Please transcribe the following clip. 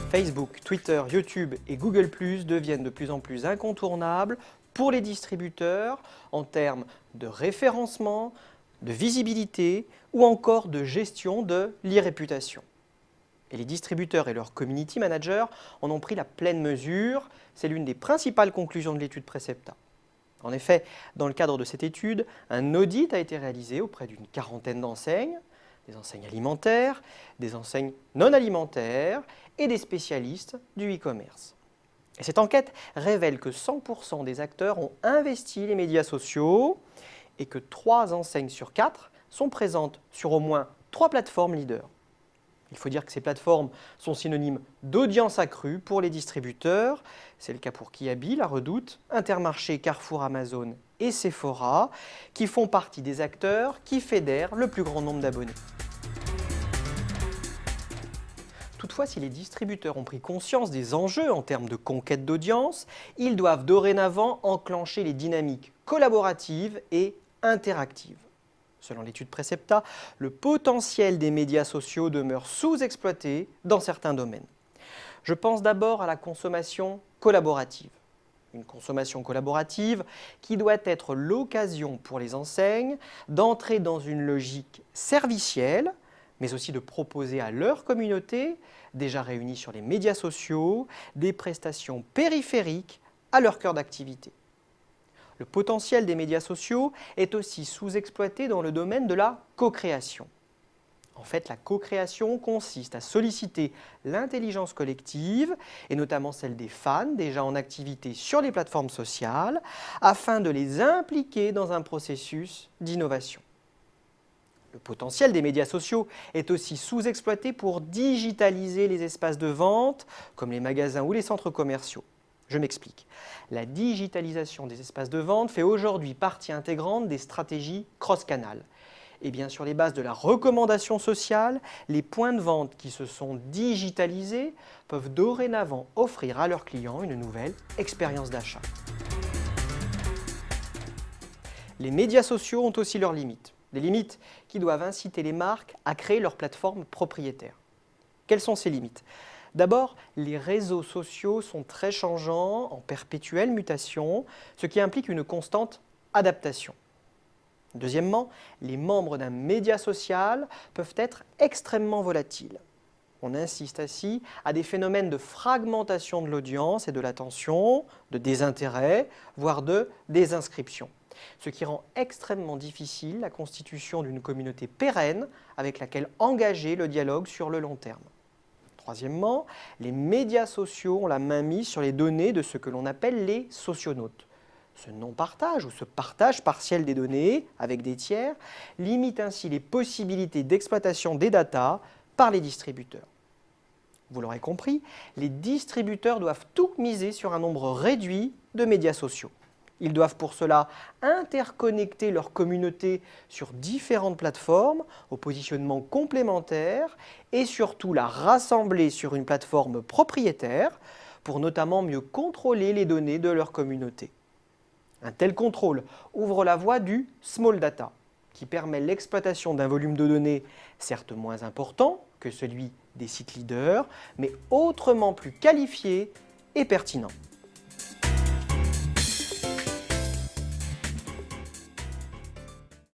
Facebook, Twitter, YouTube et Google+ deviennent de plus en plus incontournables pour les distributeurs en termes de référencement, de visibilité ou encore de gestion de l'e-réputation. Et les distributeurs et leurs community managers en ont pris la pleine mesure. C'est l'une des principales conclusions de l'étude Precepta. En effet, dans le cadre de cette étude, un audit a été réalisé auprès d'une quarantaine d'enseignes, des enseignes alimentaires, des enseignes non alimentaires et des spécialistes du e-commerce. Et cette enquête révèle que 100% des acteurs ont investi les médias sociaux et que 3 enseignes sur 4 sont présentes sur au moins 3 plateformes leaders. Il faut dire que ces plateformes sont synonymes d'audience accrue pour les distributeurs. C'est le cas pour Kiabi, La Redoute, Intermarché, Carrefour, Amazon et Sephora, qui font partie des acteurs qui fédèrent le plus grand nombre d'abonnés. Toutefois, si les distributeurs ont pris conscience des enjeux en termes de conquête d'audience, ils doivent dorénavant enclencher les dynamiques collaboratives et interactives. Selon l'étude Precepta, le potentiel des médias sociaux demeure sous-exploité dans certains domaines. Je pense d'abord à la consommation collaborative. Une consommation collaborative qui doit être l'occasion pour les enseignes d'entrer dans une logique servicielle, mais aussi de proposer à leur communauté, déjà réunie sur les médias sociaux, des prestations périphériques à leur cœur d'activité. Le potentiel des médias sociaux est aussi sous-exploité dans le domaine de la co-création. En fait, la co-création consiste à solliciter l'intelligence collective, et notamment celle des fans déjà en activité sur les plateformes sociales, afin de les impliquer dans un processus d'innovation. Le potentiel des médias sociaux est aussi sous-exploité pour digitaliser les espaces de vente, comme les magasins ou les centres commerciaux. Je m'explique. La digitalisation des espaces de vente fait aujourd'hui partie intégrante des stratégies cross-canal. Et bien sur les bases de la recommandation sociale, les points de vente qui se sont digitalisés peuvent dorénavant offrir à leurs clients une nouvelle expérience d'achat. Les médias sociaux ont aussi leurs limites. Des limites qui doivent inciter les marques à créer leur plateforme propriétaire. Quelles sont ces limites ? D'abord, les réseaux sociaux sont très changeants, en perpétuelle mutation, ce qui implique une constante adaptation. Deuxièmement, les membres d'un média social peuvent être extrêmement volatiles. On insiste ainsi à des phénomènes de fragmentation de l'audience et de l'attention, de désintérêt, voire de désinscription, ce qui rend extrêmement difficile la constitution d'une communauté pérenne avec laquelle engager le dialogue sur le long terme. Troisièmement, les médias sociaux ont la main mise sur les données de ce que l'on appelle les socionautes. Ce non-partage ou ce partage partiel des données avec des tiers limite ainsi les possibilités d'exploitation des datas par les distributeurs. Vous l'aurez compris, les distributeurs doivent tout miser sur un nombre réduit de médias sociaux. Ils doivent pour cela interconnecter leur communauté sur différentes plateformes au positionnement complémentaire et surtout la rassembler sur une plateforme propriétaire pour notamment mieux contrôler les données de leur communauté. Un tel contrôle ouvre la voie du small data qui permet l'exploitation d'un volume de données certes moins important que celui des sites leaders mais autrement plus qualifié et pertinent.